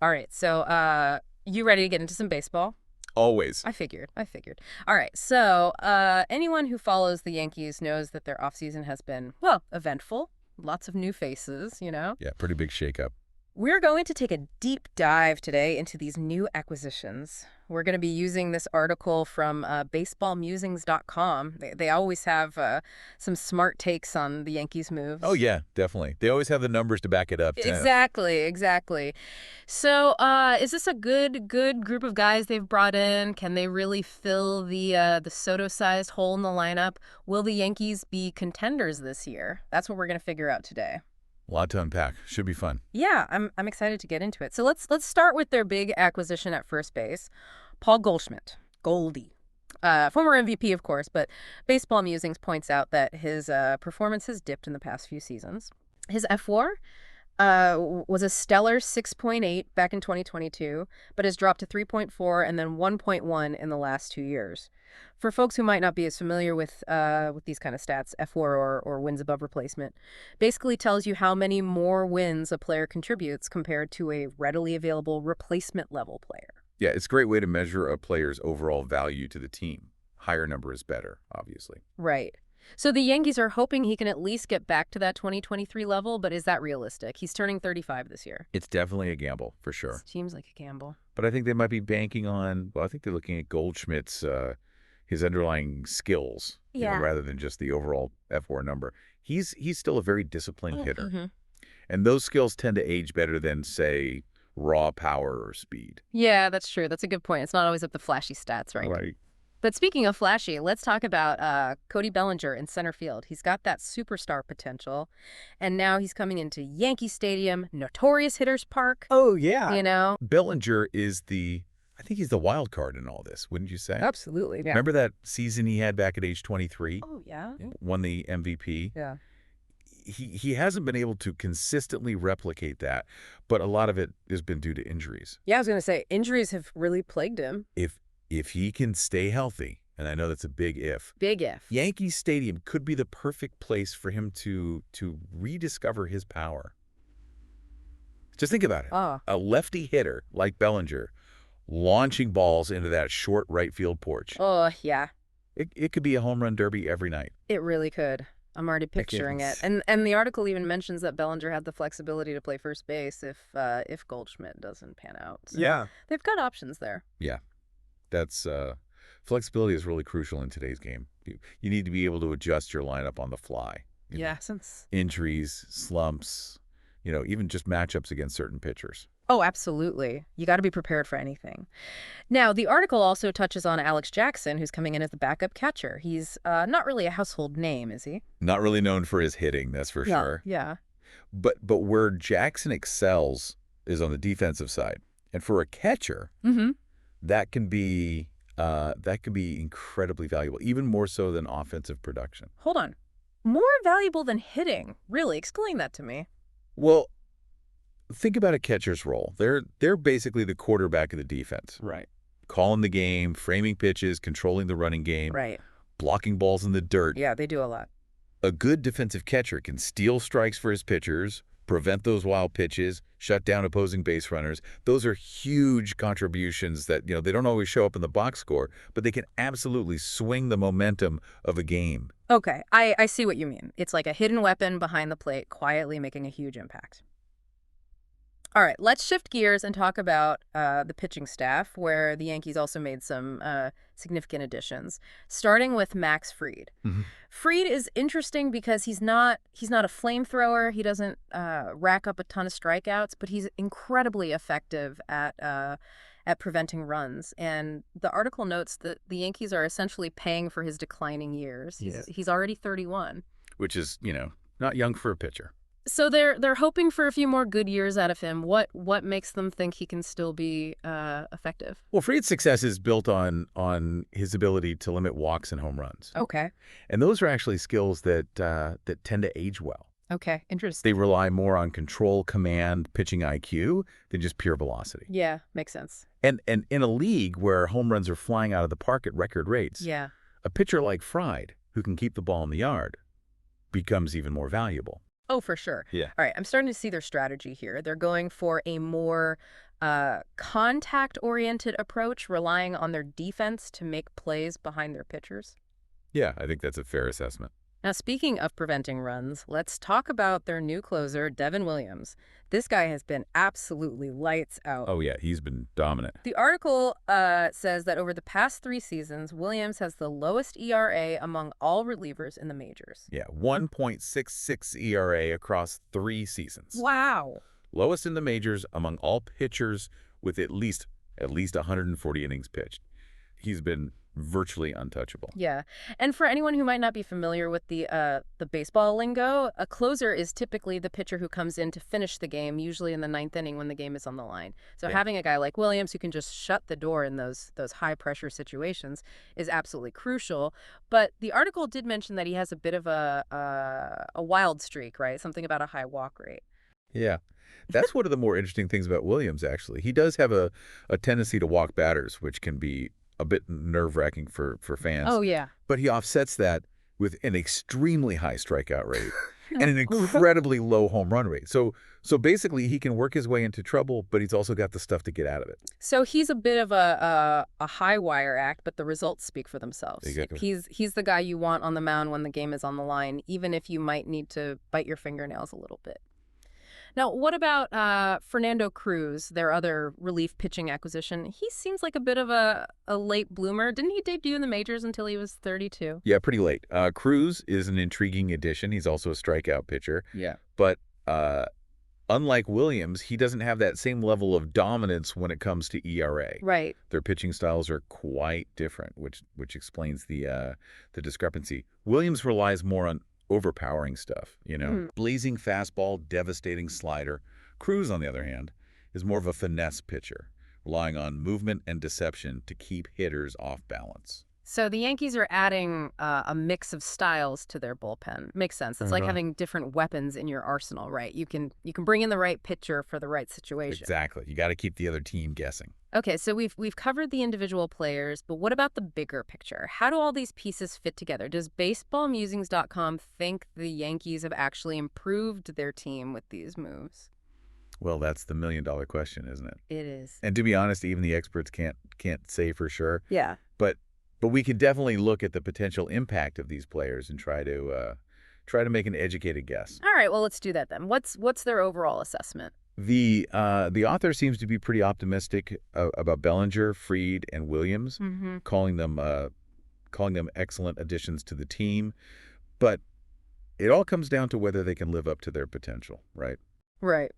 All right, so you ready to get into some baseball? Always. I figured. All right, so anyone who follows the Yankees knows that their offseason has been, well, eventful. Lots of new faces, you know? Yeah, pretty big shakeup. We're going to take a deep dive today into these new acquisitions. We're going to be using this article from baseballmusings.com. They always have some smart takes on the Yankees' Oh, moves. yeah, definitely. They always have the numbers to back it up, too. Exactly. So, is this a good group of guys they've brought in? Can they really fill the Soto-sized hole in the lineup? Will the Yankees be contenders this year? That's what we're going to figure out today. A lot to unpack. Should be fun. Yeah, I'm excited to get into it. So let's start with their big acquisition at first base, Paul Goldschmidt, Goldie. Former MVP, of course, but Baseball Musings points out that his performance has dipped in the past few seasons. His fWAR was a stellar 6.8 back in 2022, but has dropped to 3.4 and then 1.1 in the last 2 years. For folks who might not be as familiar with these kind of stats, fWAR or wins above replacement basically tells you how many more wins a player contributes compared to a readily available replacement level player. Yeah, it's a great way to measure a player's overall value to the team. Higher number is better, obviously. Right. So the Yankees are hoping he can at least get back to that 2023 level, but is that realistic? He's turning 35 this year. It's definitely a gamble, for sure. Seems like a gamble. But I think they might be banking on, well, I think they're looking at Goldschmidt's, his underlying skills, Yeah. rather than just the overall fWAR number. He's still a very disciplined hitter. Mm-hmm. And those skills tend to age better than, say, raw power or speed. Yeah, that's true. That's a good point. It's not always up the flashy stats, right? Right. But speaking of flashy, let's talk about Cody Bellinger in center field. He's got that superstar potential, and now he's coming into Yankee Stadium, notorious hitters park. Oh, yeah. You know? Bellinger is I think he's the wild card in all this, wouldn't you say? Absolutely, yeah. Remember that season he had back at age 23? Oh, yeah? Won the MVP? Yeah. He hasn't been able to consistently replicate that, but a lot of it has been due to injuries. Yeah, I was going to say, injuries have really plagued him. If he can stay healthy, and I know that's a big if, Big if. Yankee Stadium could be the perfect place for him to rediscover his power. Just think about it. Oh. A lefty hitter like Bellinger launching balls into that short right field porch. Oh, yeah. It could be a home run derby every night. It really could. I'm already picturing it. And the article even mentions that Bellinger had the flexibility to play first base if Goldschmidt doesn't pan out. So Yeah. they've got options there. Yeah. That's flexibility is really crucial in today's game. You need to be able to adjust your lineup on the fly. You know, Since... injuries, slumps, even just matchups against certain pitchers. Oh, absolutely. You got to be prepared for anything. Now, the article also touches on Alex Jackson, who's coming in as the backup catcher. He's not really a household name, is he? Not really known for his hitting, that's for sure. Yeah. But where Jackson excels is on the defensive side. And for a catcher, Mm-hmm. that can be incredibly valuable, even more so than offensive production. Hold on. More valuable than hitting. Really? Explain that to me. Well, think about a catcher's role. They're basically the quarterback of the defense. Right. Calling the game, framing pitches, controlling the running game, Right. blocking balls in the dirt. Yeah, they do a lot. A good defensive catcher can steal strikes for his pitchers, prevent those wild pitches, shut down opposing base runners. Those are huge contributions that, they don't always show up in the box score, but they can absolutely swing the momentum of a game. Okay, I see what you mean. It's like a hidden weapon behind the plate, quietly making a huge impact. All right, let's shift gears and talk about the pitching staff, where the Yankees also made some significant additions, starting with Max Fried. Mm-hmm. Fried is interesting because he's not a flamethrower. He doesn't rack up a ton of strikeouts, but he's incredibly effective at preventing runs. And the article notes that the Yankees are essentially paying for his declining years. Yeah. He's already 31. Which is, not young for a pitcher. So they're hoping for a few more good years out of him. What makes them think he can still be effective? Well, Fried's success is built on his ability to limit walks and home runs. Okay. And those are actually skills that tend to age well. Okay. Interesting. They rely more on control, command, pitching IQ than just pure velocity. Yeah, makes sense. And in a league where home runs are flying out of the park at record rates, Yeah. a pitcher like Fried, who can keep the ball in the yard, becomes even more valuable. Oh, for sure. Yeah. All right, I'm starting to see their strategy here. They're going for a more contact-oriented approach, relying on their defense to make plays behind their pitchers? Yeah, I think that's a fair assessment. Now, speaking of preventing runs, let's talk about their new closer, Devin Williams. This guy has been absolutely lights out. Oh, yeah, he's been dominant. The article says that over the past 3 seasons, Williams has the lowest ERA among all relievers in the majors. Yeah, 1.66 ERA across 3 seasons. Wow. Lowest in the majors among all pitchers with at least 140 innings pitched. He's been virtually untouchable. Yeah. And for anyone who might not be familiar with the baseball lingo, a closer is typically the pitcher who comes in to finish the game, usually in the 9th inning when the game is on the line. So having a guy like Williams who can just shut the door in those high-pressure situations is absolutely crucial. But the article did mention that he has a bit of a wild streak, right? Something about a high walk rate. Yeah. That's one of the more interesting things about Williams, actually. He does have a tendency to walk batters, which can be a bit nerve-wracking for fans. Oh, yeah. But he offsets that with an extremely high strikeout rate and an incredibly low home run rate. So basically, he can work his way into trouble, but he's also got the stuff to get out of it. So he's a bit of a high wire act, but the results speak for themselves. Exactly. He's the guy you want on the mound when the game is on the line, even if you might need to bite your fingernails a little bit. Now, what about Fernando Cruz, their other relief pitching acquisition? He seems like a bit of a late bloomer. Didn't he debut in the majors until he was 32? Yeah, pretty late. Cruz is an intriguing addition. He's also a strikeout pitcher. Yeah. But unlike Williams, he doesn't have that same level of dominance when it comes to ERA. Right. Their pitching styles are quite different, which explains the discrepancy. Williams relies more on overpowering stuff, blazing fastball, devastating slider. Cruz, on the other hand, is more of a finesse pitcher, relying on movement and deception to keep hitters off balance. So the Yankees are adding a mix of styles to their bullpen. Makes sense. It's like having different weapons in your arsenal, right? You can bring in the right pitcher for the right situation. Exactly. You got to keep the other team guessing. Okay, so we've covered the individual players, but what about the bigger picture? How do all these pieces fit together? Does baseballmusings.com think the Yankees have actually improved their team with these moves? Well, that's the million-dollar question, isn't it? It is. And to be honest, even the experts can't say for sure. Yeah. But we could definitely look at the potential impact of these players and try to make an educated guess. All right, well, let's do that then. What's their overall assessment? The author seems to be pretty optimistic about Bellinger, Fried, and Williams, calling them excellent additions to the team. But it all comes down to whether they can live up to their potential, right? Right.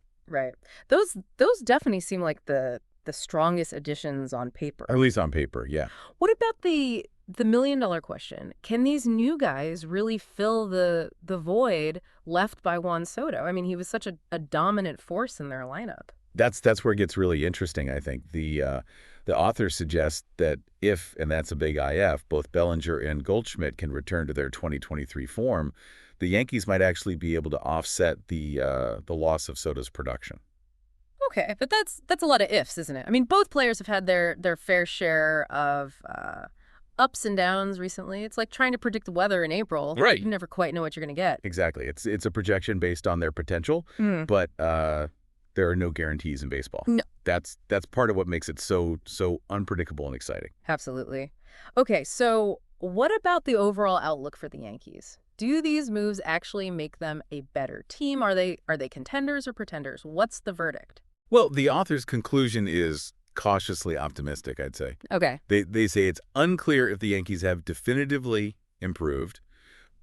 Those definitely seem like the strongest additions on paper. Or at least on paper, yeah. What about the million-dollar question? Can these new guys really fill the void left by Juan Soto? I mean, he was such a dominant force in their lineup. That's where it gets really interesting, I think. The author suggests that if, and that's a big IF, both Bellinger and Goldschmidt can return to their 2023 form, the Yankees might actually be able to offset the loss of Soto's production. Okay, but that's a lot of ifs, isn't it? I mean, both players have had their fair share of ups and downs recently. It's like trying to predict the weather in April. Right. You never quite know what you're going to get. Exactly. It's a projection based on their potential, but there are no guarantees in baseball. No. That's part of what makes it so unpredictable and exciting. Absolutely. Okay, so what about the overall outlook for the Yankees? Do these moves actually make them a better team? Are they contenders or pretenders? What's the verdict? Well, the author's conclusion is cautiously optimistic, I'd say. Okay. They say it's unclear if the Yankees have definitively improved,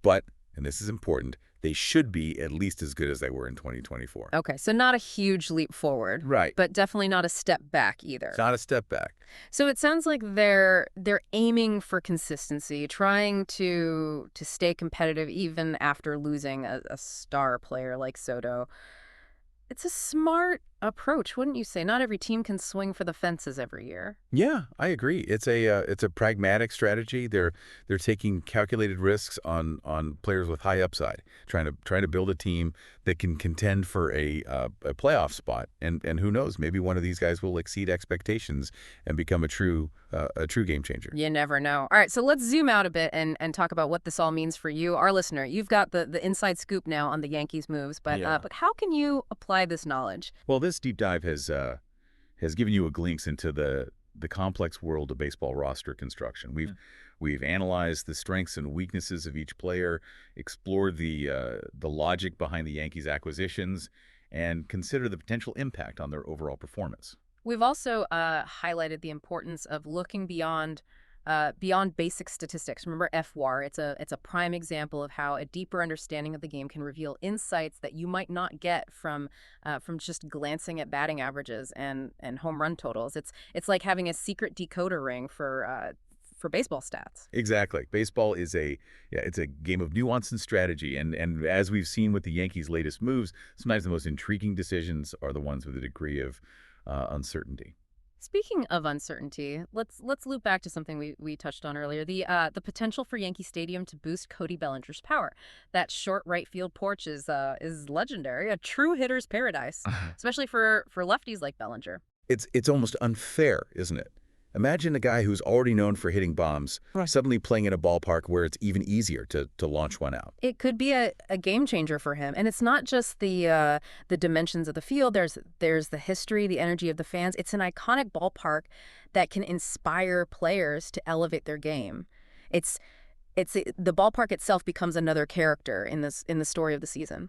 but, and this is important, they should be at least as good as they were in 2024. Okay, so not a huge leap forward. Right. But definitely not a step back either. It's not a step back. So it sounds like they're aiming for consistency, trying to stay competitive even after losing a star player like Soto. It's a smart approach, wouldn't you say? Not every team can swing for the fences every year. Yeah, I agree. It's a pragmatic strategy. They're taking calculated risks on players with high upside, trying to build a team that can contend for a playoff spot. And who knows, maybe one of these guys will exceed expectations and become a true game changer. You never know. All right, so let's zoom out a bit and talk about what this all means for you, our listener. You've got the inside scoop now on the Yankees moves, but how can you apply this knowledge? Well, this deep dive has has given you a glimpse into the complex world of baseball roster construction. We've analyzed the strengths and weaknesses of each player, explored the logic behind the Yankees' acquisitions, and considered the potential impact on their overall performance. We've also highlighted the importance of looking beyond basic statistics. Remember fWAR? It's a prime example of how a deeper understanding of the game can reveal insights that you might not get from just glancing at batting averages and home run totals. It's like having a secret decoder ring for baseball stats. Exactly. Baseball is it's a game of nuance and strategy, and as we've seen with the Yankees' latest moves, sometimes the most intriguing decisions are the ones with a degree of uncertainty. Speaking of uncertainty, let's loop back to something we touched on earlier, the potential for Yankee Stadium to boost Cody Bellinger's power. That short right field porch is legendary, a true hitter's paradise, especially for lefties like Bellinger. It's almost unfair, isn't it? Imagine a guy who's already known for hitting bombs suddenly playing in a ballpark where it's even easier to launch one out. It could be a game changer for him, and it's not just the dimensions of the field. There's the history, the energy of the fans. It's an iconic ballpark that can inspire players to elevate their game. The ballpark itself becomes another character in the story of the season.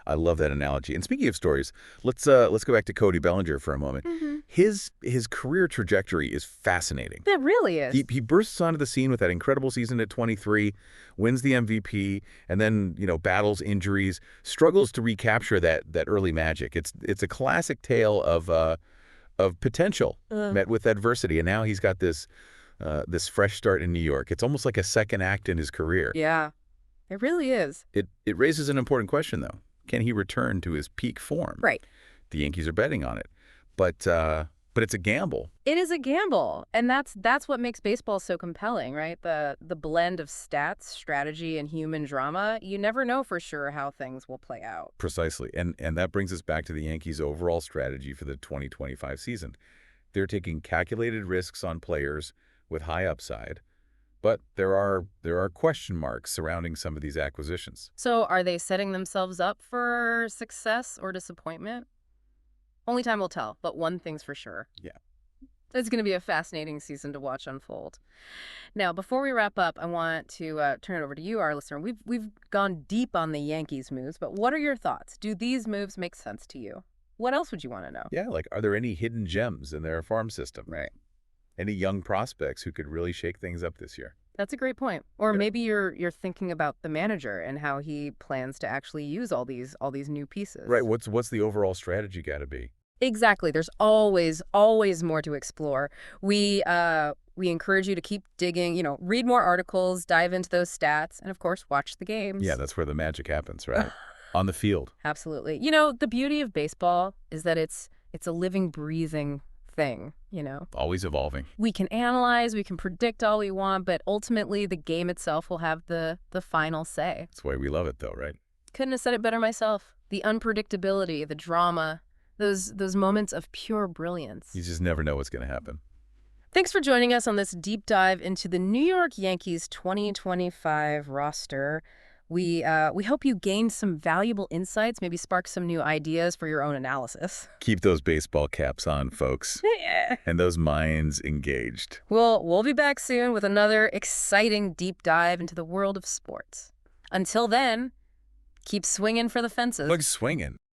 I love that analogy. And speaking of stories, let's go back to Cody Bellinger for a moment. His career trajectory is fascinating. It really is. He bursts onto the scene with that incredible season at 23, wins the MVP, and then battles injuries, struggles to recapture that early magic. It's a classic tale of potential met with adversity, and now he's got this fresh start in New York. It's almost like a second act in his career. Yeah, it really is. It raises an important question though. Can he return to his peak form? Right. The Yankees are betting on it. But it's a gamble. It is a gamble, and that's what makes baseball so compelling, right? The blend of stats, strategy, and human drama. You never know for sure how things will play out. Precisely. And that brings us back to the Yankees' overall strategy for the 2025 season. They're taking calculated risks on players with high upside, but there are question marks surrounding some of these acquisitions. So are they setting themselves up for success or disappointment? Only time will tell, but one thing's for sure. Yeah. It's going to be a fascinating season to watch unfold. Now, before we wrap up, I want to turn it over to you, our listener. We've gone deep on the Yankees' moves, but what are your thoughts? Do these moves make sense to you? What else would you want to know? Yeah, like are there any hidden gems in their farm system? Right. Any young prospects who could really shake things up this year? That's a great point. Or maybe you're thinking about the manager and how he plans to actually use all these new pieces. Right. What's the overall strategy got to be? Exactly. There's always more to explore. We encourage you to keep digging, read more articles, dive into those stats, and of course, watch the games. Yeah, that's where the magic happens, right? On the field. Absolutely. The beauty of baseball is that it's a living, breathing thing, Always evolving. We can analyze, we can predict all we want, but ultimately the game itself will have the final say. That's why we love it though, right? Couldn't have said it better myself. The unpredictability, the drama, those moments of pure brilliance. You just never know what's going to happen. Thanks for joining us on this deep dive into the New York Yankees 2025 roster. We hope you gained some valuable insights, maybe spark some new ideas for your own analysis. Keep those baseball caps on, folks. Yeah. And those minds engaged. We'll be back soon with another exciting deep dive into the world of sports. Until then, keep swinging for the fences. Look, swinging.